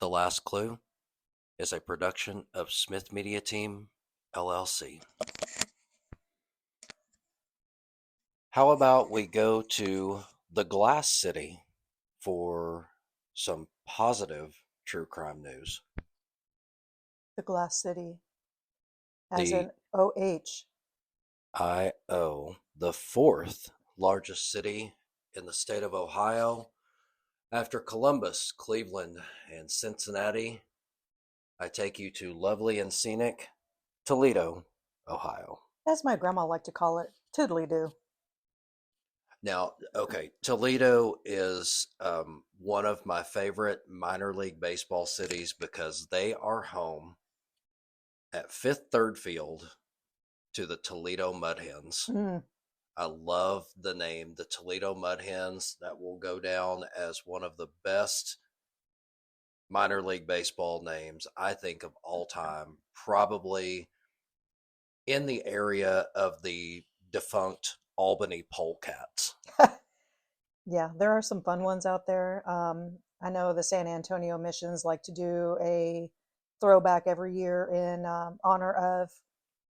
The Last Clue is a production of Smith Media Team, LLC. How about we go to the Glass City for some positive true crime news? The Glass City, as The an OH. the fourth largest city in the state of Ohio, after Columbus, Cleveland, and Cincinnati. I take you to lovely and scenic Toledo, Ohio. As my grandma liked to call it, Toodly-doo. Now, okay, Toledo is one of my favorite minor league baseball cities because they are home at Fifth Third Field to the Toledo Mud Hens. Mm. I love the name, the Toledo Mud Hens. That will go down as one of the best minor league baseball names, I think, of all time. Probably in the area of the defunct Albany Polecats. Yeah, there are some fun ones out there. I know the San Antonio Missions like to do a throwback every year in honor of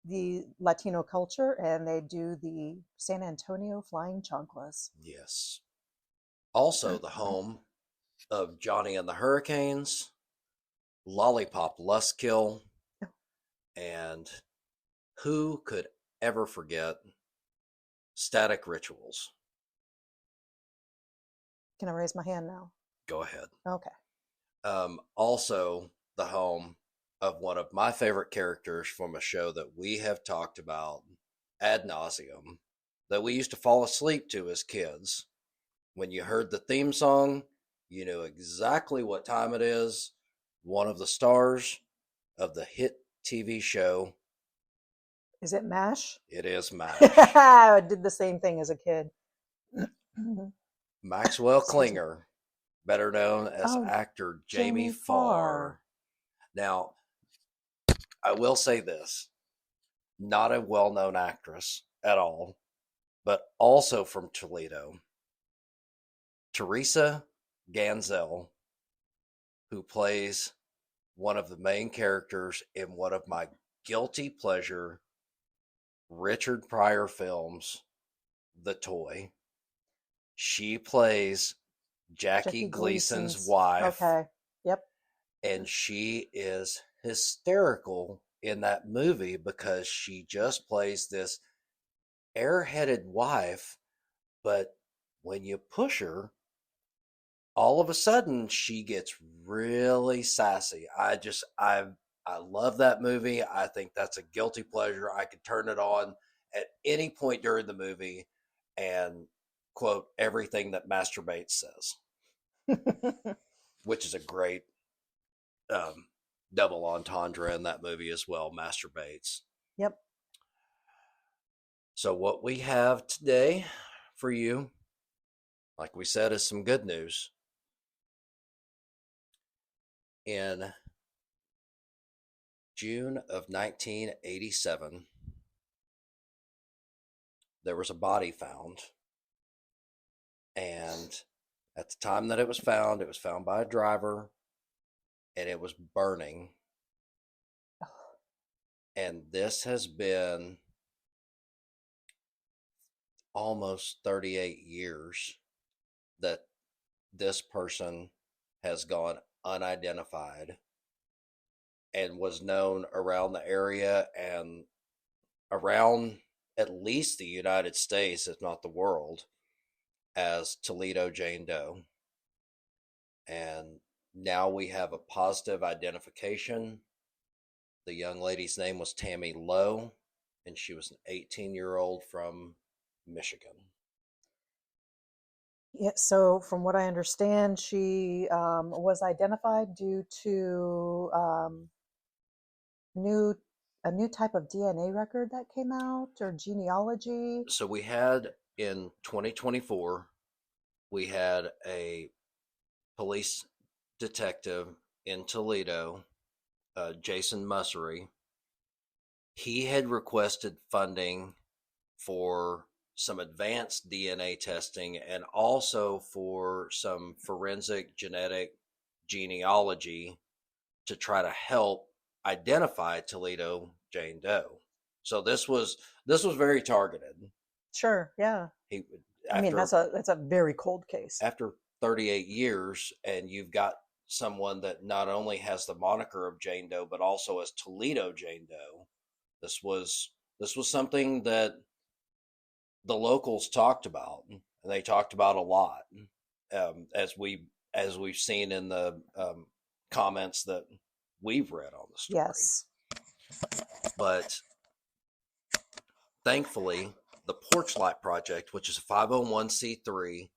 the Latino culture, and they do the San Antonio Flying Chanclas. Yes. Also, the home of Johnny and the Hurricanes, Lollipop Lustkill, and who could ever forget Static Rituals? Can I raise my hand now? Go ahead. Okay. Also, the home of one of my favorite characters from a show that we have talked about ad nauseum, that we used to fall asleep to as kids. When you heard the theme song, you knew exactly what time it is. One of the stars of the hit TV show. Is it MASH? It is MASH. I did the same thing as a kid. Maxwell Klinger, better known as actor Jamie Farr. Now, I will say this, not a well-known actress at all, but also from Toledo, Teresa Ganzel, who plays one of the main characters in one of my guilty pleasure Richard Pryor films, The Toy. She plays Jackie Gleason's wife. Okay. Yep. And she is hysterical in that movie because she just plays this airheaded wife, but when you push her, all of a sudden she gets really sassy. I love that movie. I think that's a guilty pleasure. I could turn it on at any point during the movie and quote everything that Master Bates says, which is a great double entendre in that movie as well, Master Bates. Yep. So what we have today for you, like we said, is some good news. In June of 1987, there was a body found. And at the time that it was found by a driver, and it was burning. And this has been almost 38 years that this person has gone unidentified and was known around the area and around at least the United States, if not the world, as Toledo Jane Doe. And now we have a positive identification. The young lady's name was Tammy Lowe, and she was an 18-year-old from Michigan. Yeah, so from what I understand, she was identified due to a new type of DNA record that came out, or genealogy. So we had in 2024, we had a police detective in Toledo, Jason Mussery. He had requested funding for some advanced DNA testing and also for some forensic genetic genealogy to try to help identify Toledo Jane Doe. So this was very targeted. Sure, yeah. He I mean, after that's a very cold case. after 38 years, and you've got someone that not only has the moniker of Jane Doe but also as Toledo Jane Doe. This was something that the locals talked about, and they talked about a lot, as we've seen in the comments that we've read on the story. Yes. But thankfully, the Porchlight Project, which is a 501c3,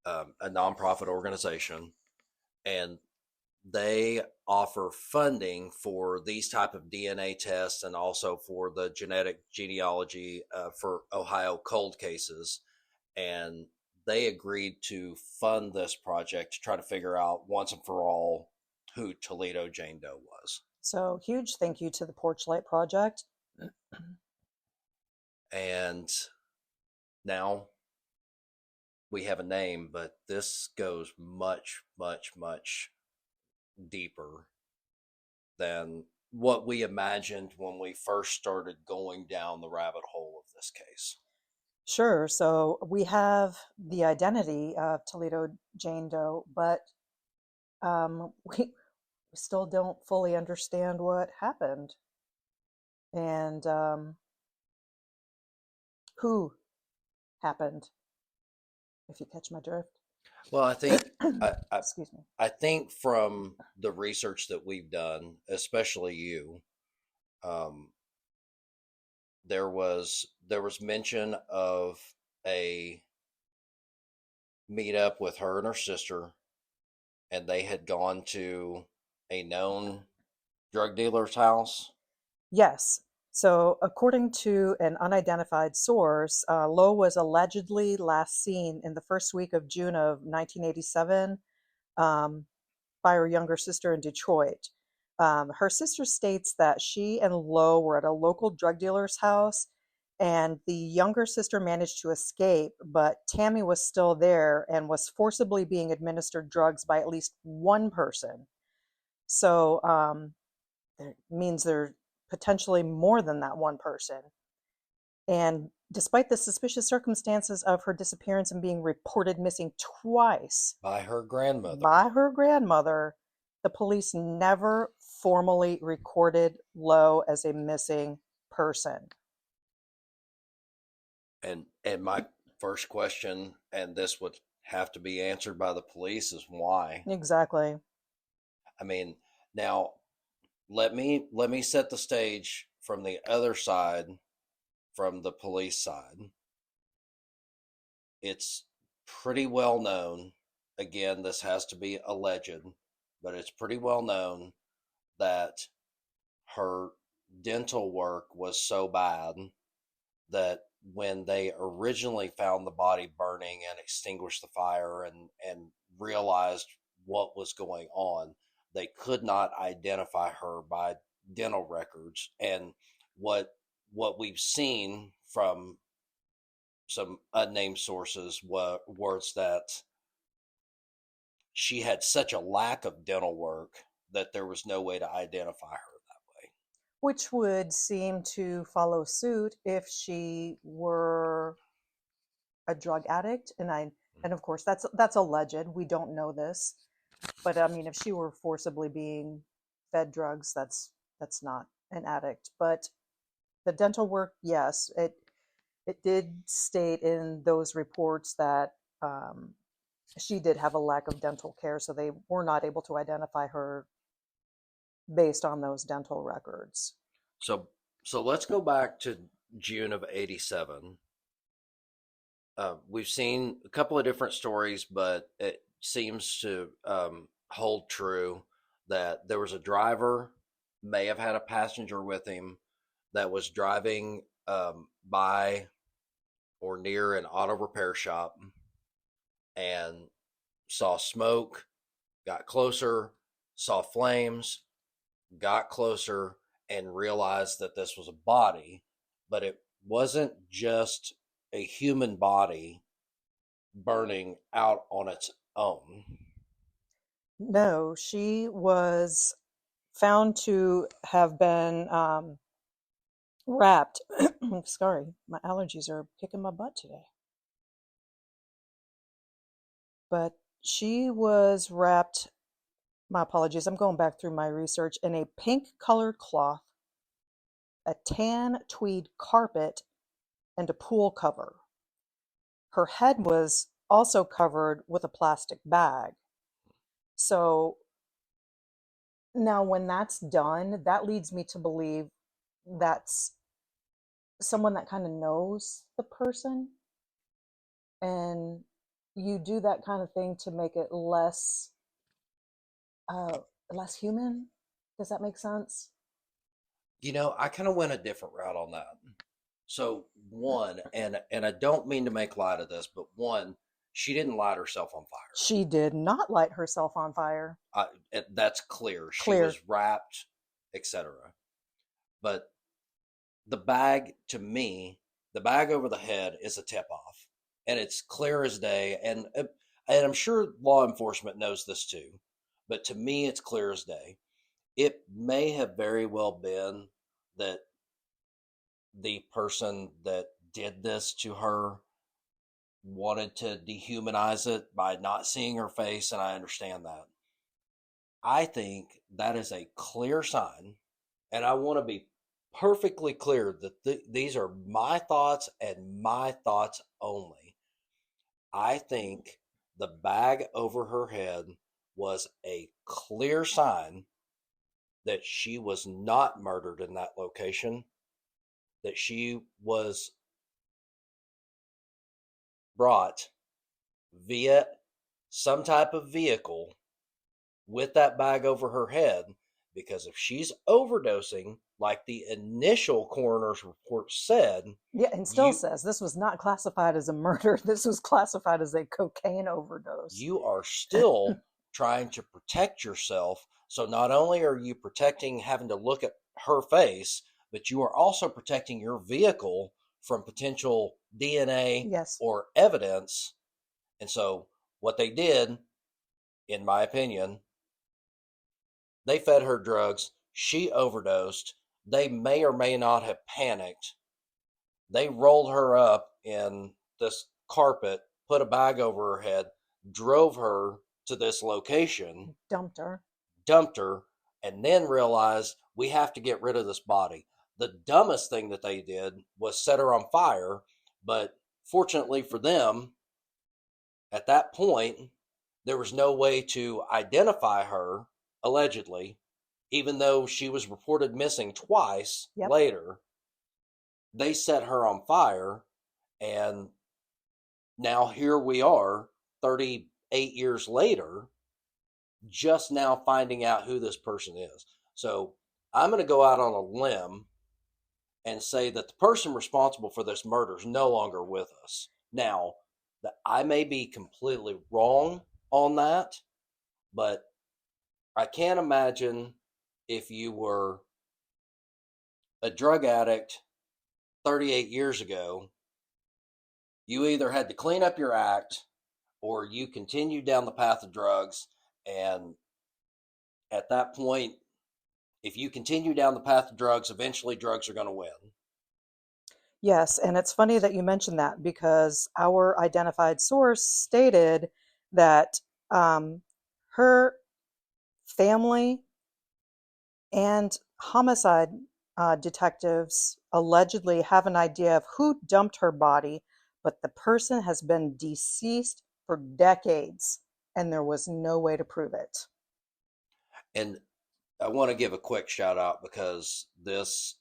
a nonprofit organization, and they offer funding for these type of DNA tests and also for the genetic genealogy for Ohio cold cases. And they agreed to fund this project to try to figure out once and for all who Toledo Jane Doe was. So huge thank you to the Porchlight Project. And now we have a name, but this goes much, much, much deeper than what we imagined when we first started going down the rabbit hole of this case. Sure. So we have the identity of Toledo Jane Doe, but we still don't fully understand what happened and who happened, if you catch my drift. Well, I think Excuse me. I think from the research that we've done, especially you, there was mention of a meetup with her and her sister, and they had gone to a known drug dealer's house. Yes. So, according to an unidentified source, Lowe was allegedly last seen in the first week of June of 1987 by her younger sister in Detroit. Her sister states that she and Lowe were at a local drug dealer's house, and the younger sister managed to escape, but Tammy was still there and was forcibly being administered drugs by at least one person. So, it means there potentially more than that one person. And despite the suspicious circumstances of her disappearance and being reported missing twice By her grandmother. the police never formally recorded Lowe as a missing person. And my first question, and this would have to be answered by the police, is why? Exactly. I mean, now let me set the stage from the other side, from the police side. It's pretty well known, again, this has to be alleged, but it's pretty well known that her dental work was so bad that when they originally found the body burning and extinguished the fire and realized what was going on, they could not identify her by dental records. And what we've seen from some unnamed sources was that she had such a lack of dental work that there was no way to identify her that way. Which would seem to follow suit if she were a drug addict. And of course that's alleged. We don't know this. But I mean, if she were forcibly being fed drugs, that's not an addict. But the dental work, yes, it did state in those reports that she did have a lack of dental care, so they were not able to identify her based on those dental records. So let's go back to June of '87. We've seen a couple of different stories, but it seems to hold true that there was a driver, may have had a passenger with him, that was driving by or near an auto repair shop and saw smoke, got closer, saw flames, got closer, and realized that this was a body, but it wasn't just a human body burning out on its own. No, she was found to have been wrapped. Sorry, my allergies are kicking my butt today. But she was wrapped, my apologies, I'm going back through my research, in a pink colored cloth, a tan tweed carpet, and a pool cover. Her head was also covered with a plastic bag. So now, when that's done, that leads me to believe that's someone that kind of knows the person, and you do that kind of thing to make it uh, less human. Does that make sense? I kind of went a different route on that. So one, and I don't mean to make light of this, but one, she didn't light herself on fire. She did not light herself on fire. That's clear. She Clear. was wrapped, etc. But the bag, to me, the bag over the head is a tip off, and it's clear as day. And I'm sure law enforcement knows this too, but to me, it's clear as day. It may have very well been that the person that did this to her wanted to dehumanize it by not seeing her face, and I understand that. I think that is a clear sign, and I want to be perfectly clear that these are my thoughts and my thoughts only. I think the bag over her head was a clear sign that she was not murdered in that location, that she was brought via some type of vehicle with that bag over her head, because if she's overdosing, like the initial coroner's report said, yeah, and still says this was not classified as a murder. This was classified as a cocaine overdose. You are still trying to protect yourself. So not only are you protecting having to look at her face, but you are also protecting your vehicle from potential DNA Yes. or evidence. And so what they did, in my opinion, they fed her drugs. She overdosed. They may or may not have panicked. They rolled her up in this carpet, put a bag over her head, drove her to this location, Dumped her, and then realized we have to get rid of this body. The dumbest thing that they did was set her on fire, but fortunately for them, at that point, there was no way to identify her, allegedly, even though she was reported missing twice later. They set her on fire, and now here we are, 38 years later, just now finding out who this person is. So I'm going to go out on a limb and say that the person responsible for this murder is no longer with us. Now, that I may be completely wrong on that, but I can't imagine if you were a drug addict 38 years ago, you either had to clean up your act or you continued down the path of drugs. And at that point, if you continue down the path of drugs, eventually drugs are going to win. Yes, and it's funny that you mentioned that, because our identified source stated that her family and homicide detectives allegedly have an idea of who dumped her body, but the person has been deceased for decades, and there was no way to prove it. And I want to give a quick shout out, because this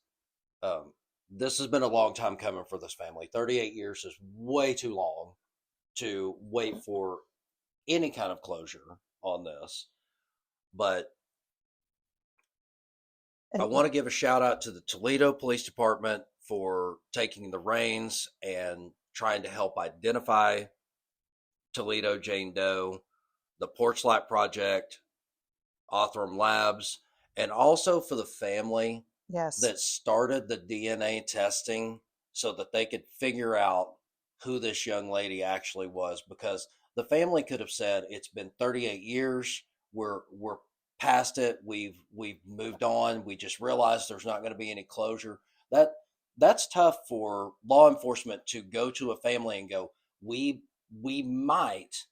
has been a long time coming for this family. 38 years is way too long to wait for any kind of closure on this. But I want to give a shout out to the Toledo Police Department for taking the reins and trying to help identify Toledo Jane Doe, the Porch Light Project, Othram Labs, and also for the family that started the DNA testing so that they could figure out who this young lady actually was. Because the family could have said, it's been 38 years, we're past it. We've moved on. We just realized there's not going to be any closure. That's tough for law enforcement to go to a family and go, we might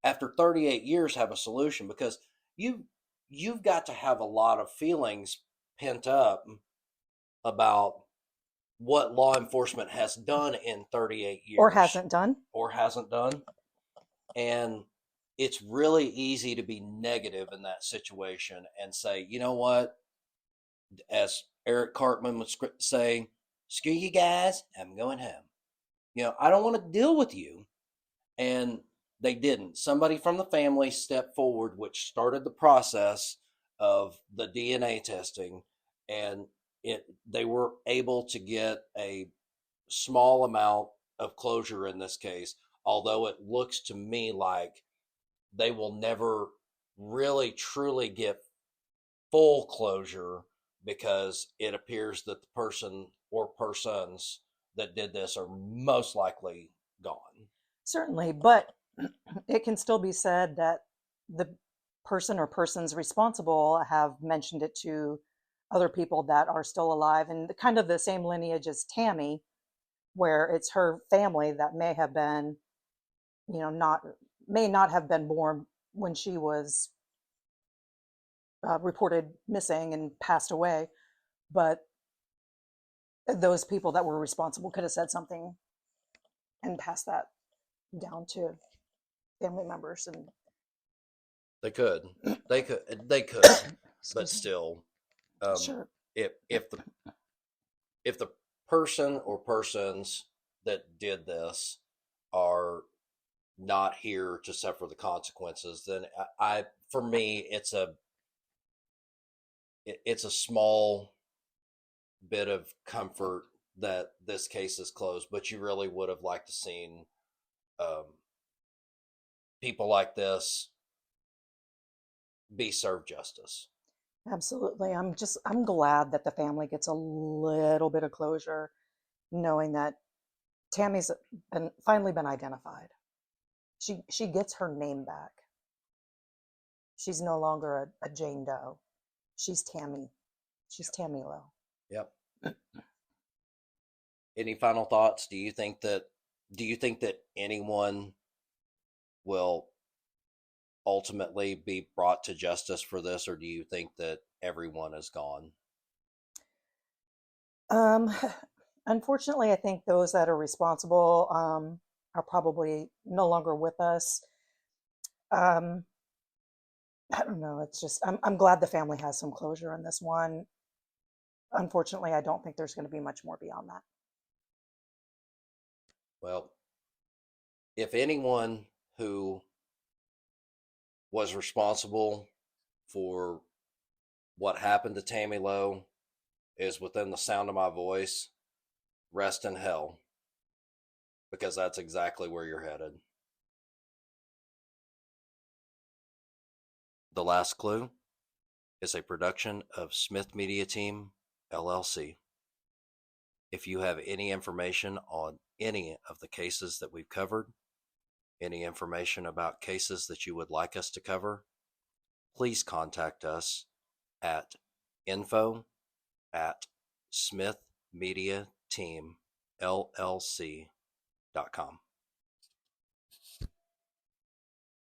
after 38 years have a solution, because you've got to have a lot of feelings pent up about what law enforcement has done in 38 Or years hasn't done. or hasn't done. And it's really easy to be negative in that situation and say, you know what, as Eric Cartman would say, screw you guys, I'm going home. I don't want to deal with you. And they didn't. Somebody from the family stepped forward, which started the process of the DNA testing, and they were able to get a small amount of closure in this case, although it looks to me like they will never really truly get full closure, because it appears that the person or persons that did this are most likely gone. Certainly, but it can still be said that the person or persons responsible have mentioned it to other people that are still alive, and kind of the same lineage as Tammy, where it's her family that may have been, may not have been born when she was reported missing and passed away, but those people that were responsible could have said something and passed that down to family members. And they could, but still, sure. if the person or persons that did this are not here to suffer the consequences, then for me, it's a small bit of comfort that this case is closed. But you really would have liked to seen people like this be served justice. Absolutely. I'm glad that the family gets a little bit of closure, knowing that Tammy's finally been identified. She gets her name back. She's no longer a Jane Doe. She's Tammy. She's Tammy Lowe. Yep. Any final thoughts? Do you think that anyone will ultimately be brought to justice for this, or do you think that everyone is gone? Unfortunately, I think those that are responsible are probably no longer with us. I don't know. It's just I'm glad the family has some closure on this one. Unfortunately, I don't think there's going to be much more beyond that. Well, if anyone who was responsible for what happened to Tammy Lowe is within the sound of my voice, rest in hell, because that's exactly where you're headed. The Last Clue is a production of Smith Media Team, LLC. If you have any information on any of the cases that we've covered, any information about cases that you would like us to cover, please contact us at info@smithmediateamllc.com.